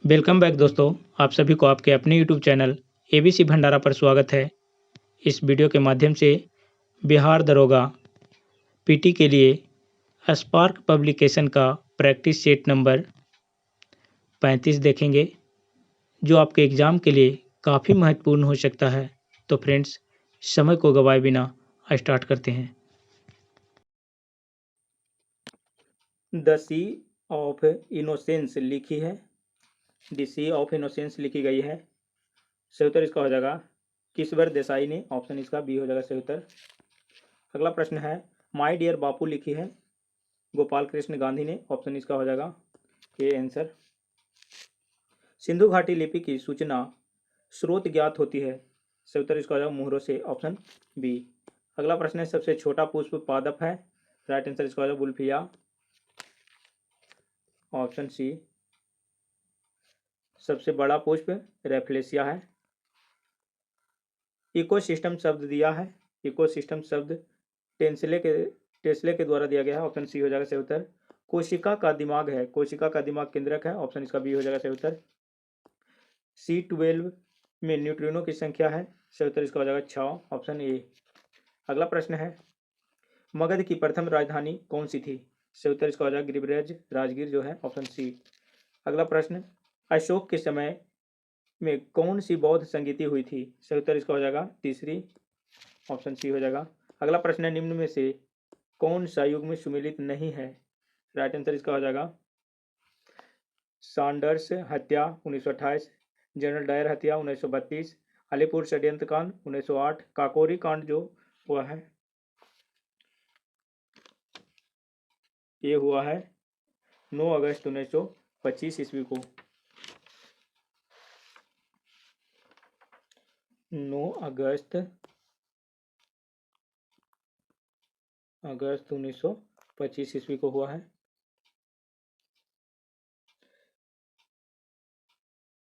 Welcome back दोस्तों। आप सभी को आपके अपने यूट्यूब चैनल एबीसी भंडारा पर स्वागत है। इस वीडियो के माध्यम से बिहार दरोगा पीटी के लिए स्पार्क पब्लिकेशन का प्रैक्टिस सेट नंबर 35 देखेंगे, जो आपके एग्ज़ाम के लिए काफ़ी महत्वपूर्ण हो सकता है। तो फ्रेंड्स, समय को गवाए बिना स्टार्ट करते हैं। द सी ऑफ इनोसेंस लिखी है, द सी ऑफ इनोसेंस लिखी गई है। सही उत्तर इसका हो जाएगा किश्वर देसाई ने, ऑप्शन इसका बी हो जाएगा सही उत्तर। अगला प्रश्न है, माय डियर बापू लिखी है गोपाल कृष्ण गांधी ने, ऑप्शन इसका हो जाएगा ए आंसर। सिंधु घाटी लिपि की सूचना स्रोत ज्ञात होती है, सही उत्तर इसका हो जाएगा मुहरों से, ऑप्शन बी। अगला प्रश्न है, सबसे छोटा पुष्प पादप है, राइट आंसर इसका हो जाएगा बुल्फिया, ऑप्शन सी। सबसे बड़ा पुष्प रेफ्लेसिया है। इकोसिस्टम शब्द दिया है, इकोसिस्टम शब्द टेस्ले के द्वारा दिया गया है, ऑप्शन सी हो जाएगा सही उत्तर। कोशिका का दिमाग है, कोशिका का दिमाग केंद्रक है, ऑप्शन इसका बी हो जाएगा सही उत्तर। C12 में न्यूट्रिनो की संख्या है, सही उत्तर इसका हो जाएगा 6, ऑप्शन ए। अगला प्रश्न है, मगध की प्रथम राजधानी कौन सी थी, सही उत्तर इसका हो जाएगा गिरिब्रज राजगीर जो है, ऑप्शन सी। अगला प्रश्न, अशोक के समय में कौन सी बौद्ध संगीति हुई थी, सही उत्तर इसका हो जाएगा तीसरी, ऑप्शन सी हो जाएगा। अगला प्रश्न है, निम्न में से कौन सा युग्म सुमेलित नहीं है, राइट आंसर इसका हो जाएगा सैंडर्स हत्या 1928, जनरल डायर हत्या 1932, अलीपुर षड्यंत्र कांड 1908, काकोरी कांड जो हुआ है ये हुआ है 9 अगस्त 1925 ईस्वी को। 9 अगस्त 1925 ईस्वी को हुआ है।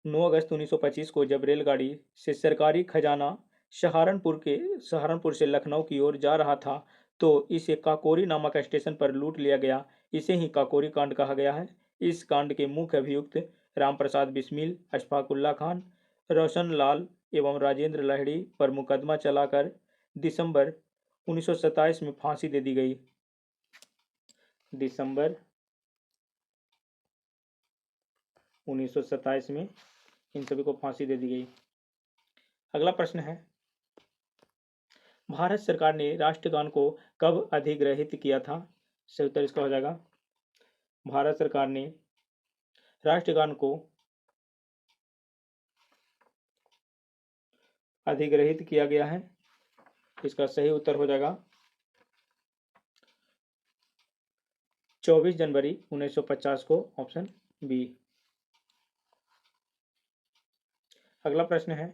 9 अगस्त 1925 को जब रेलगाड़ी से सरकारी खजाना सहारनपुर से लखनऊ की ओर जा रहा था, तो इसे काकोरी नामक स्टेशन पर लूट लिया गया। इसे ही काकोरी कांड कहा गया है। इस कांड के मुख्य अभियुक्त रामप्रसाद बिस्मिल, अशफाकुल्ला खान, रोशन लाल एवं राजेंद्र लाहिड़ी पर मुकदमा चलाकर दिसंबर 1927 में फांसी दे दी गई। दिसंबर 1927 में इन सभी को फांसी दे दी गई। अगला प्रश्न है, भारत सरकार ने राष्ट्रगान को कब अधिग्रहित किया था, सही उत्तर इसका हो जाएगा भारत सरकार ने राष्ट्रगान को अधिग्रहित किया गया है, इसका सही उत्तर हो जाएगा 24 जनवरी 1950 को, ऑप्शन बी। अगला प्रश्न है,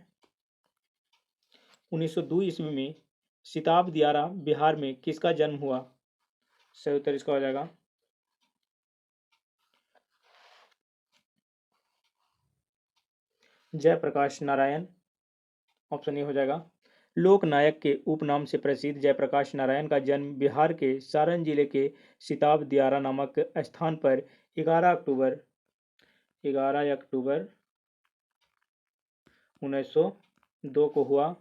1902 ईस्वी में सिताब दियारा बिहार में किसका जन्म हुआ, सही उत्तर इसका हो जाएगा जयप्रकाश नारायण, ऑप्शन ए हो जाएगा। लोक नायक के उपनाम से प्रसिद्ध जयप्रकाश नारायण का जन्म बिहार के सारण जिले के सिताब दियारा नामक स्थान पर 11 अक्टूबर 1902 को हुआ।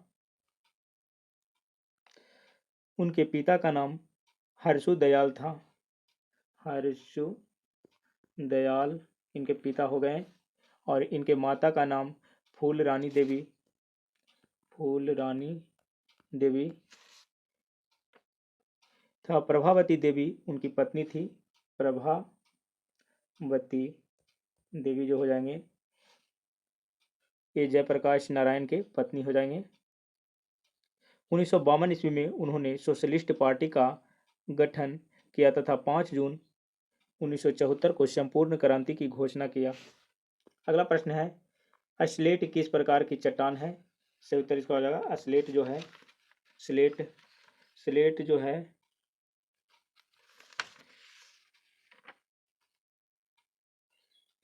उनके पिता का नाम हर्षु दयाल था, हर्षु दयाल इनके पिता हो गए, और इनके माता का नाम फूल रानी देवी था। प्रभावती देवी उनकी पत्नी थी, प्रभावती देवी जो हो जाएंगे ये जयप्रकाश नारायण के पत्नी हो जाएंगे। 1952 ईस्वी में उन्होंने सोशलिस्ट पार्टी का गठन किया तथा 5 जून 1974 को संपूर्ण क्रांति की घोषणा किया। अगला प्रश्न है, स्लेट किस प्रकार की चट्टान है, सही उत्तर इसका हो जाएगा स्लेट जो है स्लेट जो है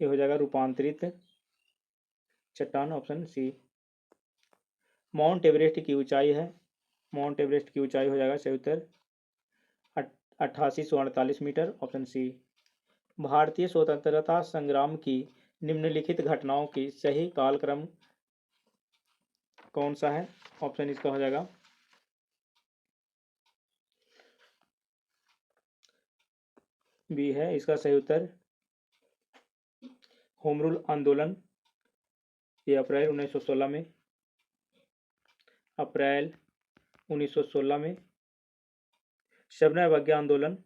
ये हो जाएगा रूपांतरित चट्टान, ऑप्शन सी। माउंट एवरेस्ट की ऊंचाई है, माउंट एवरेस्ट की ऊंचाई हो जाएगा सही उत्तर 8848 मीटर, ऑप्शन सी। भारतीय स्वतंत्रता संग्राम की निम्नलिखित घटनाओं की सही कालक्रम कौन सा है? ऑप्शन इसका हो जाएगा बी है इसका सही उत्तर। होम रूल आंदोलन, ये अप्रैल 1916 में, अप्रैल 1916 में। शबना अवज्ञा आंदोलन,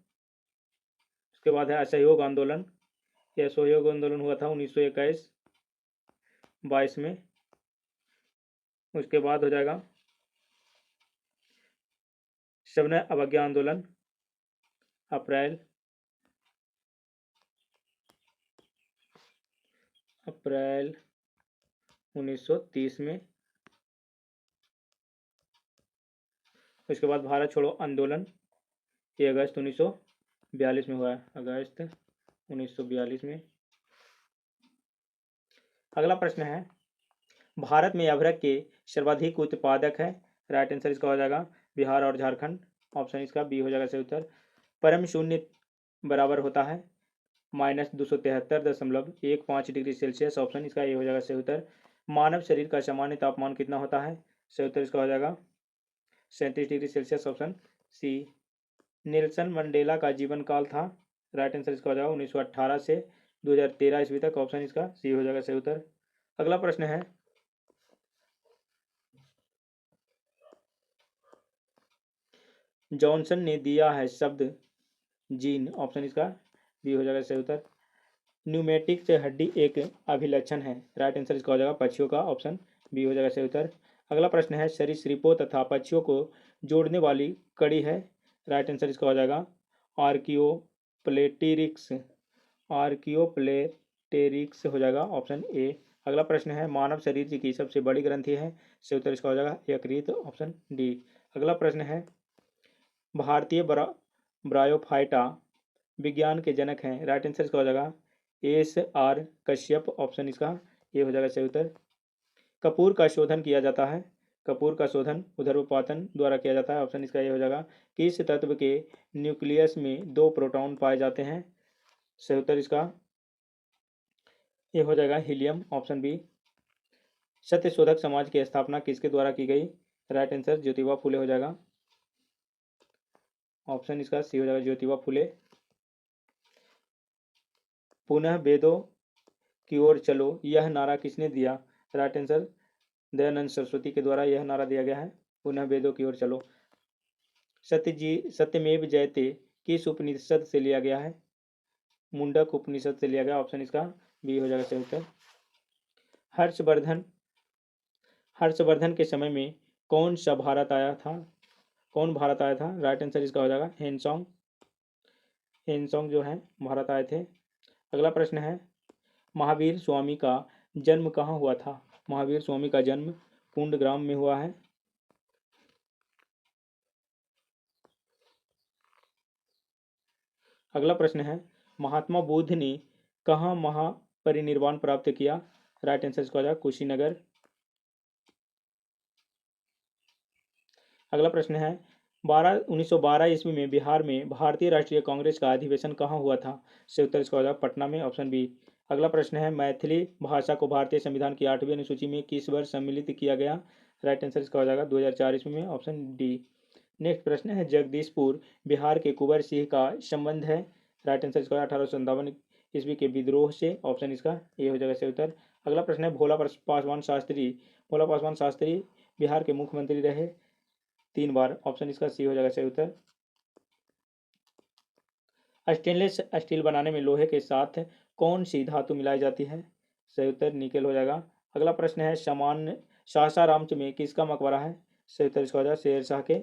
उसके बाद है असहयोग आंदोलन, यह असहयोग आंदोलन हुआ था 1921 22 में। उसके बाद हो जाएगा शबना अवज्ञा आंदोलन, अप्रैल 1930 में। उसके बाद भारत छोड़ो आंदोलन, ये अगस्त 1942 में हुआ है, अगस्त 1942 में। अगला प्रश्न है, भारत में अभ्रक के सर्वाधिक उत्पादक है? राइट आंसर इसका हो जाएगा बिहार और झारखंड, ऑप्शन इसका बी हो जाएगा सही उत्तर। परम शून्य बराबर होता है -273.15 डिग्री सेल्सियस, ऑप्शन इसका ये हो जाएगा सही उत्तर। मानव शरीर का सामान्य तापमान कितना होता है? सही उत्तर इसका हो जाएगा 37 degree Celsius, option C. Nelson Mandela का जीवन काल था? राइट आंसर इसका हो जाएगा 1918 से 2013 ईस्वी तक, ऑप्शन इसका सी हो जाएगा सही उत्तर। अगला प्रश्न है, जॉनसन ने दिया है शब्द जीन, ऑप्शन इसका बी हो जाएगा सही उत्तर। न्यूमेटिक से हड्डी एक अभिलक्षण है? राइट आंसर इसका हो जाएगा पक्षियों का, ऑप्शन बी हो जाएगा सही उत्तर। अगला प्रश्न है, सरीसृपों तथा पक्षियों को जोड़ने वाली कड़ी है? राइट आंसर इसका हो जाएगा आर्कियोप्लेटिरिक्स, आर्कियोप्लेटेरिक्स हो जाएगा, ऑप्शन ए। अगला प्रश्न है, मानव शरीर की सबसे बड़ी ग्रंथि है? सही उत्तर इसका हो जाएगा यकृत, ऑप्शन डी। अगला प्रश्न है, भारतीय ब्रायोफाइटा विज्ञान के जनक हैं? राइट आंसर इसका हो जाएगा एस.आर. कश्यप, ऑप्शन इसका ये हो जाएगा सही उत्तर। कपूर का शोधन किया जाता है? कपूर का शोधन ऊर्ध्वपातन द्वारा किया जाता है, ऑप्शन इसका ये हो जाएगा। किस तत्व के न्यूक्लियस में 2 प्रोटॉन पाए जाते हैं? सही उत्तर इसका ये हो जाएगा helium, option B. Satyashodhak Samaj की स्थापना किसके द्वारा की गई? राइट आंसर ज्योतिबा फुले हो जाएगा, ऑप्शन इसका सी हो जाएगा ज्योतिबा फुले। पुनः वेदों की ओर चलो, यह नारा किसने दिया? राइट आंसर दयानंद सरस्वती के द्वारा यह नारा दिया गया है, पुनः वेदों की ओर चलो। सत्यमेव जयते किस उपनिषद से लिया गया है? मुंडक उपनिषद से लिया गया, ऑप्शन इसका बी हो जाएगा सही उत्तर। हर्षवर्धन के समय में कौन भारत आया था? राइट आंसर इसका हो जाएगा हेनसोंग जो है भारत आए थे। अगला प्रश्न है, महावीर स्वामी का जन्म कहाँ हुआ था? महावीर स्वामी का जन्म कुंडग्राम में हुआ है। अगला प्रश्न है, महात्मा बुद्ध ने कहाँ महापरिनिर्वाण प्राप्त किया? राइट आंसर इसका हो जाएगा कुशीनगर। अगला प्रश्न है, 1912 ईस्वी में बिहार में भारतीय राष्ट्रीय कांग्रेस का अधिवेशन कहाँ हुआ था? सही उत्तर इसका हो जाएगा पटना में, ऑप्शन बी। अगला प्रश्न है, मैथिली भाषा को भारतीय संविधान की 8वीं अनुसूची में किस वर्ष सम्मिलित किया गया? राइट आंसर इसका हो जाएगा 2004 ईस्वी में, ऑप्शन डी। नेक्स्ट प्रश्न है, जगदीशपुर बिहार के कुंवर सिंह का संबंध है? राइट आंसर इसका 1857 ईस्वी के विद्रोह से, ऑप्शन इसका ये हो जाएगा सही उत्तर। अगला प्रश्न है, भोला पासवान शास्त्री बिहार के मुख्यमंत्री रहे 3 बार, ऑप्शन इसका सी हो जाएगा सही उत्तर। स्टेनलेस स्टील बनाने में लोहे के साथ कौन सी धातु मिलाई जाती है? सही उत्तर निकेल हो जाएगा। अगला प्रश्न है, सामान्य सासाराम में किसका मकबरा है? सही उत्तर इसका हो जाएगा शेर शाह के।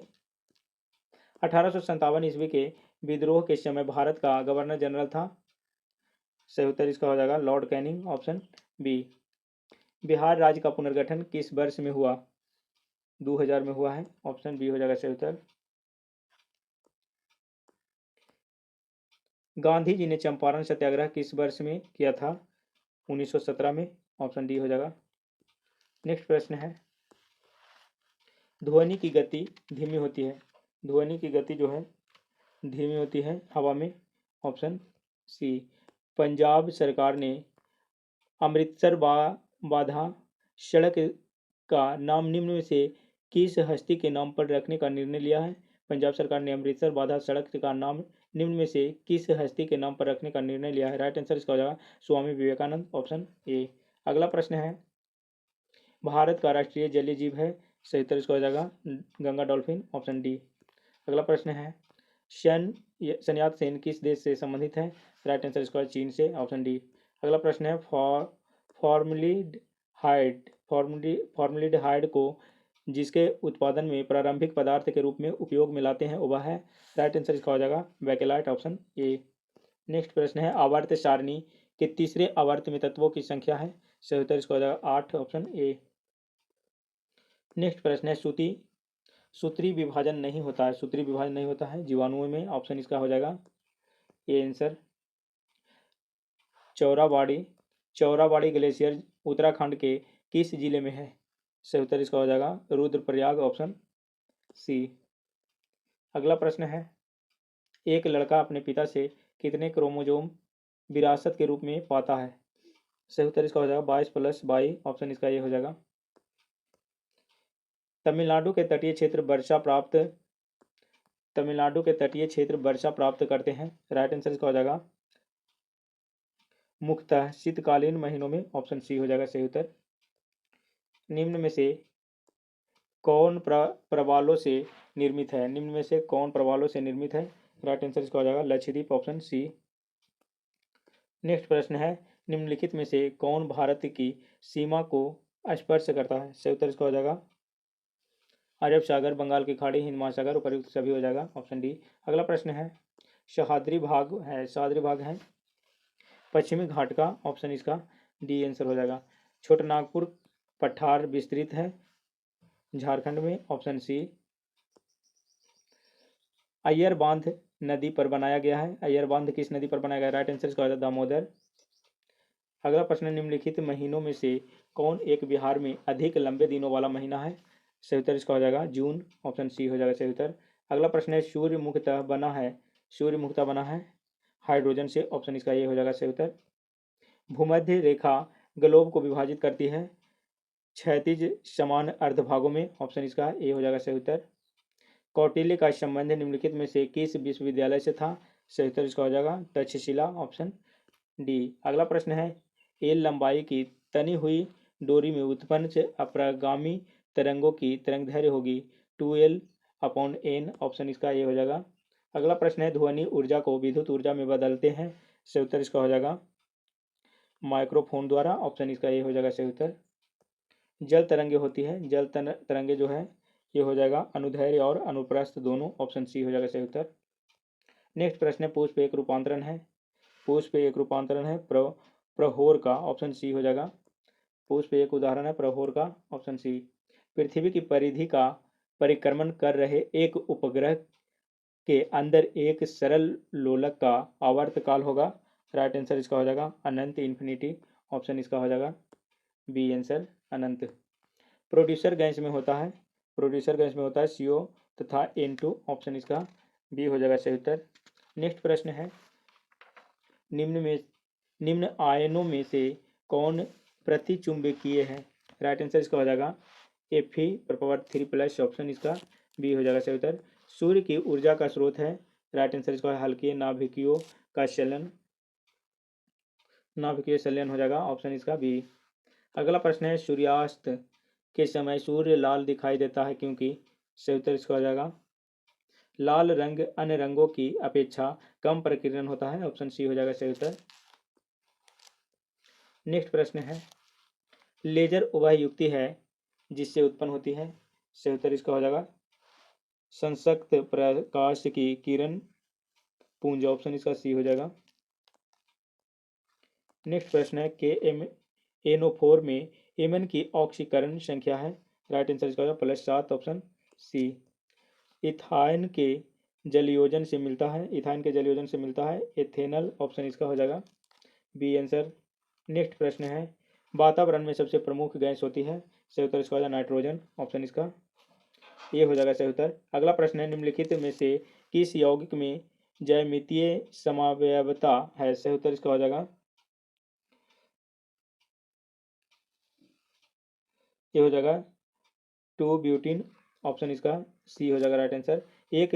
1857 ईस्वी के विद्रोह के समय भारत का गवर्नर जनरल था? सही उत्तर इसका हो जाएगा Lord Canning, option B. Bihar राज्य का पुनर्गठन किस वर्ष में हुआ? 2000 में हुआ है, ऑप्शन बी हो जाएगा सही उत्तर। गांधी जी ने चंपारण सत्याग्रह किस वर्ष में किया था? 1917 में, ऑप्शन डी हो जाएगा। नेक्स्ट प्रश्न है, ध्वनि की गति धीमी होती है? ध्वनि की गति जो है धीमी होती है हवा में, ऑप्शन सी। पंजाब सरकार ने अमृतसर बाधा सड़क का नाम निम्न में से किस हस्ती के नाम पर रखने का निर्णय लिया है? पंजाब सरकार ने अमृतसर बाधा सड़क का नाम निम्न में से किस हस्ती के नाम पर रखने का निर्णय लिया है? राइट आंसर इसका हो जाएगा स्वामी विवेकानंद, ऑप्शन ए। अगला प्रश्न है, भारत का राष्ट्रीय जलीय जीव है? सही उत्तर इसका हो जाएगा गंगा डॉल्फिन, ऑप्शन डी। अगला प्रश्न है, सन्यात सेन किस देश से संबंधित है? राइट आंसर इसका चीन से, ऑप्शन डी। अगला प्रश्न है, फॉर्मलिडिहाइड को जिसके उत्पादन में प्रारंभिक पदार्थ के रूप में उपयोग में लाते हैं वह है? राइट आंसर इसका हो जाएगा बैकेलाइट, ऑप्शन ए। नेक्स्ट प्रश्न है, आवर्त सारणी के तीसरे आवर्त में तत्वों की संख्या है? सही उत्तर इसका हो जाएगा 8, ऑप्शन ए। नेक्स्ट प्रश्न है, सूत्री विभाजन नहीं होता है? सूत्री विभाजन नहीं होता है जीवाणुओं में, ऑप्शन इसका हो जाएगा A answer. Chorabari glacier Uttarakhand के किस जिले में है? सही उत्तर इसका हो जाएगा रुद्रप्रयाग, ऑप्शन सी। अगला प्रश्न है, एक लड़का अपने पिता से कितने क्रोमोजोम विरासत के रूप में पाता है? सही उत्तर इसका हो जाएगा 22+22, ऑप्शन इसका ये हो जाएगा। तमिलनाडु के तटीय क्षेत्र वर्षा प्राप्त करते हैं? राइट आंसर इसका हो जाएगा मुख्यतः शीतकालीन महीनों में, ऑप्शन सी हो जाएगा सही उत्तर। निम्न में से कौन प्रवालों से निर्मित है? निम्न में से कौन प्रवालों से निर्मित है? राइट आंसर इसका हो जाएगा लक्षद्वीप, ऑप्शन सी। नेक्स्ट प्रश्न है, निम्नलिखित में से कौन भारत की सीमा को स्पर्श करता है? सही उत्तर इसका हो जाएगा अरब सागर, बंगाल की खाड़ी, हिंद महासागर, उपर्युक्त सभी हो जाएगा, ऑप्शन डी। अगला प्रश्न है, सह्याद्री भाग है पश्चिमी घाट का, ऑप्शन इसका डी आंसर हो जाएगा। छोटानागपुर पठार विस्तृत है झारखंड में, ऑप्शन सी। अय्यर बांध नदी पर बनाया गया है? अय्यर बांध किस नदी पर बनाया गया? राइट आंसर इसका हो जाएगा दामोदर। अगला प्रश्न, निम्नलिखित महीनों में से कौन एक बिहार में अधिक लंबे दिनों वाला महीना है? सही उत्तर इसका हो जाएगा जून, ऑप्शन सी हो जाएगा सही उत्तर। अगला प्रश्न है, सूर्य मुख्यतः बना है हाइड्रोजन से, ऑप्शन इसका ये हो जाएगा सही उत्तर। भूमध्य रेखा ग्लोब को विभाजित करती है क्षैतिज समान अर्धभागों में, ऑप्शन इसका ए हो जाएगा सही उत्तर। कौटिल्य का संबंध निम्नलिखित में से किस विश्वविद्यालय से था? सही उत्तर इसका हो जाएगा तक्षशिला, ऑप्शन डी। अगला प्रश्न है, एल लंबाई की तनी हुई डोरी में उत्पन्न अपरागामी तरंगों की तरंगदैर्घ्य होगी 2L/N, ऑप्शन इसका ये हो जाएगा। अगला प्रश्न है, ध्वनि ऊर्जा को विद्युत ऊर्जा में बदलते हैं? सही उत्तर इसका हो जाएगा माइक्रोफोन द्वारा, ऑप्शन इसका ये हो जाएगा सही उत्तर। जल तरंगे होती है, जल तरंगे जो है ये हो जाएगा अनुदैर्घ्य और अनुप्रस्थ दोनों, ऑप्शन सी हो जाएगा सही उत्तर। नेक्स्ट प्रश्न है, पुष्प एक रूपांतरण है प्रहोर का, ऑप्शन सी हो जाएगा। पुष्प एक उदाहरण है प्रहोर का, ऑप्शन सी। पृथ्वी की परिधि का परिक्रमण कर रहे एक उपग्रह के अंदर एक सरल लोलक का आवर्तकाल होगा? राइट आंसर इसका हो जाएगा अनंत, इन्फिनिटी, ऑप्शन इसका हो जाएगा बी आंसर अनंत। प्रोड्यूसर गैस में होता है CO तथा N2, ऑप्शन इसका बी हो जाएगा सही उत्तर। नेक्स्ट प्रश्न है, निम्न आयनों में से कौन प्रतिचुंबकीय है? राइट आंसर इसका हो जाएगा Fe3+, ऑप्शन इसका बी हो जाएगा सही उत्तर। सूर्य की ऊर्जा का स्रोत है? राइट आंसर इसका हल्के नाभिकीय संलयन हो जाएगा, ऑप्शन इसका बी। अगला प्रश्न है, सूर्यास्त के समय सूर्य लाल दिखाई देता है क्योंकि? सही उत्तर इसका हो जाएगा लाल रंग अन्य रंगों की अपेक्षा कम प्रकीर्णन होता है, ऑप्शन सी हो जाएगा सही उत्तर। नेक्स्ट प्रश्न है, लेजर वह युक्ति है जिससे उत्पन्न होती है? सही उत्तर इसका हो जाएगा संसक्त प्रकाश की किरण पुंज, ऑप्शन इसका सी हो जाएगा। नेक्स्ट प्रश्न है, KMnO4 में Mn की ऑक्सीकरण संख्या है? राइट आंसर इसका होगा +7, ऑप्शन सी। इथाइन के जलयोजन से मिलता है एथेनल, ऑप्शन इसका हो जाएगा बी आंसर। नेक्स्ट प्रश्न है, वातावरण में सबसे प्रमुख गैस होती है? सही उत्तर इसका हो जाएगा नाइट्रोजन, ऑप्शन इसका ये हो जाएगा सही उत्तर। अगला प्रश्न है, निम्नलिखित में से किस यौगिक में ज्यामितीय समावयवता है? सही उत्तर इसका हो जाएगा ये हो जाएगा 2 ब्यूटीन, ऑप्शन इसका सी हो जाएगा राइट आंसर। एक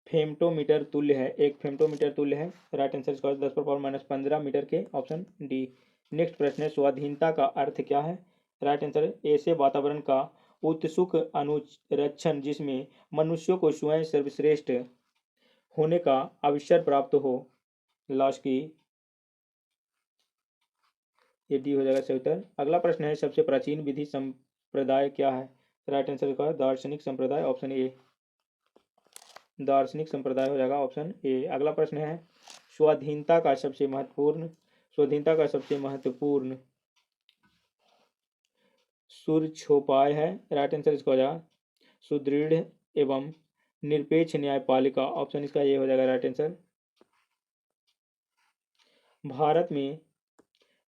फेम्टोमीटर तुल्य है, एक फेम्टोमीटर तुल्य है, राइट आंसर इसका 10⁻⁻15 मीटर के, ऑप्शन डी। नेक्स्ट प्रश्न है स्वाधीनता का अर्थ क्या है, राइट आंसर ऐसे वातावरण का उत्सुक अनुरक्षण जिसमें मनुष्यों को स्वयं सर्वश्रेष्ठ होने का अवसर प्राप्त हो। लास्ट की ये डी हो जाएगा सही उत्तर। अगला प्रश्न है सबसे प्राचीन विधि संप्रदाय क्या है, राइट आंसर इसका दार्शनिक संप्रदाय, ऑप्शन ए। दार्शनिक संप्रदाय हो जाएगा ऑप्शन ए। अगला प्रश्न है स्वाधीनता का सबसे महत्वपूर्ण स्वाधीनता का सबसे महत्वपूर्ण सुरक्षोपाय है, राइट आंसर इसका हो जाएगा सुदृढ़ एवं निरपेक्ष न्यायपालिका, ऑप्शन इसका ये हो जाएगा राइट आंसर। भारत में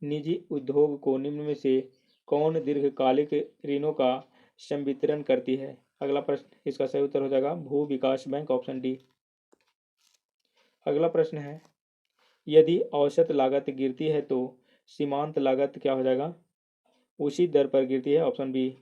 निजी उद्योग को निम्न में से कौन दीर्घकालिक ऋणों का संवितरण करती है, अगला प्रश्न इसका सही उत्तर हो जाएगा भू विकास बैंक, ऑप्शन डी। अगला प्रश्न है यदि औसत लागत गिरती है तो सीमांत लागत क्या हो जाएगा, उसी दर पर गिरती है, ऑप्शन बी।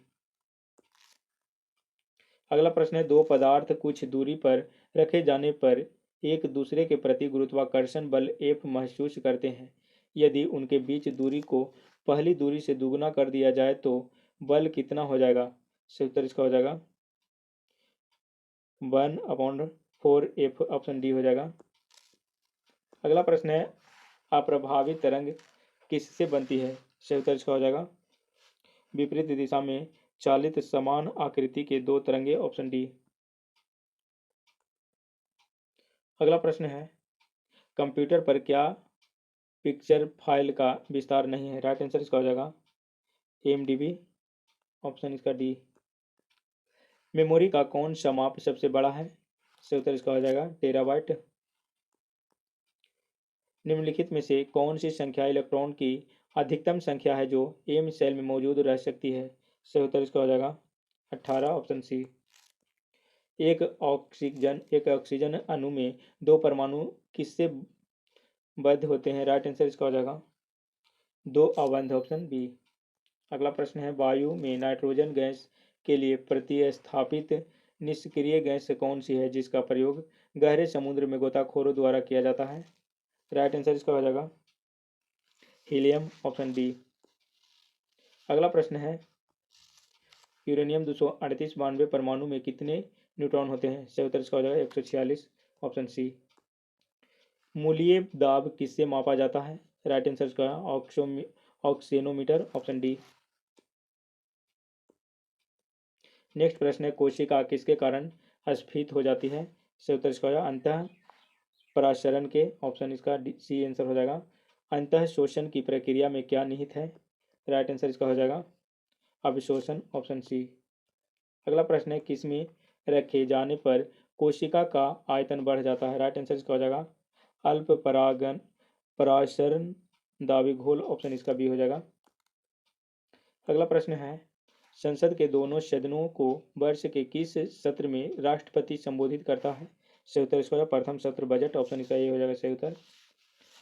अगला प्रश्न है दो पदार्थ कुछ दूरी पर रखे जाने पर एक दूसरे के प्रति गुरुत्वाकर्षण बल F महसूस करते हैं, यदि उनके बीच दूरी को पहली दूरी से दुगुना कर दिया जाए तो बल कितना हो जाएगा, सही उत्तर इसका हो जाएगा 1/4F, ऑप्शन डी हो जाएगा। अगला प्रश्न है अप्रभावी तरंग किससे बनती है, सही उत्तर इसका हो जाएगा विपरीत दिशा में चालित समान आकृति के दो तरंगे, ऑप्शन डी। अगला प्रश्न है कंप्यूटर पर क्या पिक्चर फाइल का विस्तार नहीं है, राइट आंसर इसका हो जाएगा AMDB, ऑप्शन इसका डी। मेमोरी का कौन सा माप सबसे बड़ा है, सही उत्तर इसका हो जाएगा टेराबाइट। निम्नलिखित में से कौन सी संख्या इलेक्ट्रॉन की अधिकतम संख्या है जो एम सेल में मौजूद रह सकती है, सही उत्तर इसका हो जाएगा 18, ऑप्शन सी। एक ऑक्सीजन अणु में दो परमाणु किससे बद्ध होते हैं, राइट आंसर इसका हो जाएगा दो अबंध, ऑप्शन बी। अगला प्रश्न है वायु में नाइट्रोजन गैस के लिए प्रतिस्थापित निष्क्रिय गैस कौन सी है जिसका प्रयोग गहरे समुद्र में गोताखोरों द्वारा किया जाता है, राइट आंसर इसका हो जाएगा हीलियम, ऑप्शन डी। अगला प्रश्न है यूरेनियम 238 92 परमाणु में कितने न्यूट्रॉन होते हैं, सही उत्तर इसका हो जाएगा 146, ऑप्शन सी। मूलीय दाब किससे मापा जाता है, राइट आंसर इसका ऑक्सेनोमीटर, ऑप्शन डी। नेक्स्ट प्रश्न है कोशिका किसके कारण स्फीत हो जाती है, सही उत्तर इसका हो जाएगा अंतः परासरण के, ऑप्शन इसका सी आंसर हो जाएगा। अंतः शोषण की प्रक्रिया में क्या निहित है, राइट आंसर इसका हो जाएगा अभिशोषण, ऑप्शन सी। अगला प्रश्न है किसमें रखे जाने पर कोशिका का आयतन बढ़ जाता है, राइट आंसर इसका हो जाएगा अल्प परागन परासरण दावी घोल, ऑप्शन इसका बी हो जाएगा। अगला प्रश्न है संसद के दोनों सदनों को वर्ष के किस सत्र में राष्ट्रपति संबोधित करता है, सही उत्तर इसका हो जाएगा प्रथम सत्र बजट, ऑप्शन इसका ये हो जाएगा सही उत्तर।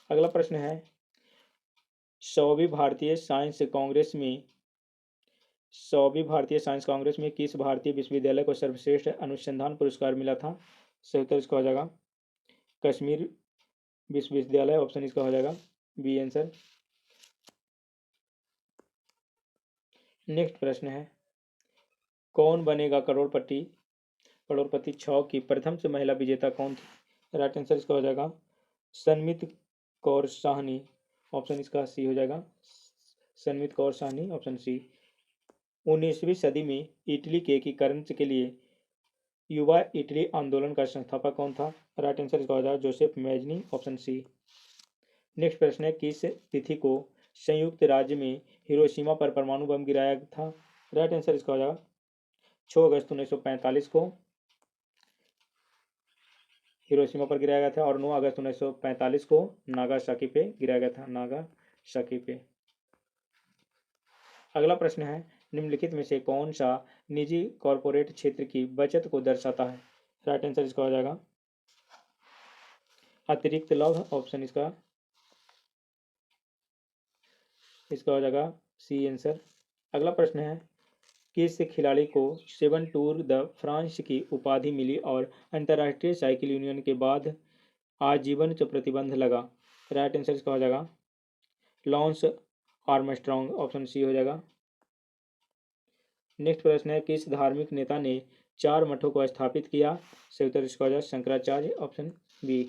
अगला प्रश्न है 100वीं भारतीय साइंस कांग्रेस में किस भारतीय विश्वविद्यालय को सर्वश्रेष्ठ अनुसंधान पुरस्कार मिला था, सही उत्तर इसका हो जाएगा कश्मीर विश्वविद्यालय, ऑप्शन इसका हो जाएगा बी आंसर। नेक्स्ट प्रश्न है कौन बनेगा करोड़पति 6 की प्रथम से महिला विजेता कौन थी, राइट आंसर इसका हो जाएगा सनमित कौर साहनी, ऑप्शन इसका सी हो जाएगा सनमित कौर साहनी, ऑप्शन सी। 19वीं सदी में इटली के एकीकरण के लिए युवा इटली आंदोलन का संस्थापक कौन था, राइट आंसर इसका हो जाएगा Joseph Mazzini, option C. Next प्रश्न है किस तिथि को संयुक्त राज्य में हिरोशिमा पर परमाणु बम गिराया था, राइट आंसर इसका हो जाएगा 6 अगस्त 1945 को हिरोशिमा पर गिराया गया था और 9 अगस्त 1945 को नागासाकी पे गिराया गया था, नागासाकी पे। अगला प्रश्न है निम्नलिखित में से कौन सा निजी कॉरपोरेट क्षेत्र की बचत को दर्शाता है, राइट आंसर इसका हो जाएगा अतिरिक्त लाभ, ऑप्शन इसका हो जाएगा सी आंसर। अगला प्रश्न है किस खिलाड़ी को 7 टूर द फ्रांस की उपाधि मिली और अंतर्राष्ट्रीय साइकिल यूनियन के बाद आजीवन प्रतिबंध लगा? राइट आंसर इसका हो जाएगा लॉन्स आर्मस्ट्रॉन्ग, ऑप्शन सी हो जाएगा। नेक्स्ट प्रश्न है, किस धार्मिक नेता ने 4 मठों को स्थापित किया? सही उत्तर इसका हो जाएगा शंकराचार्य, ऑप्शन बी।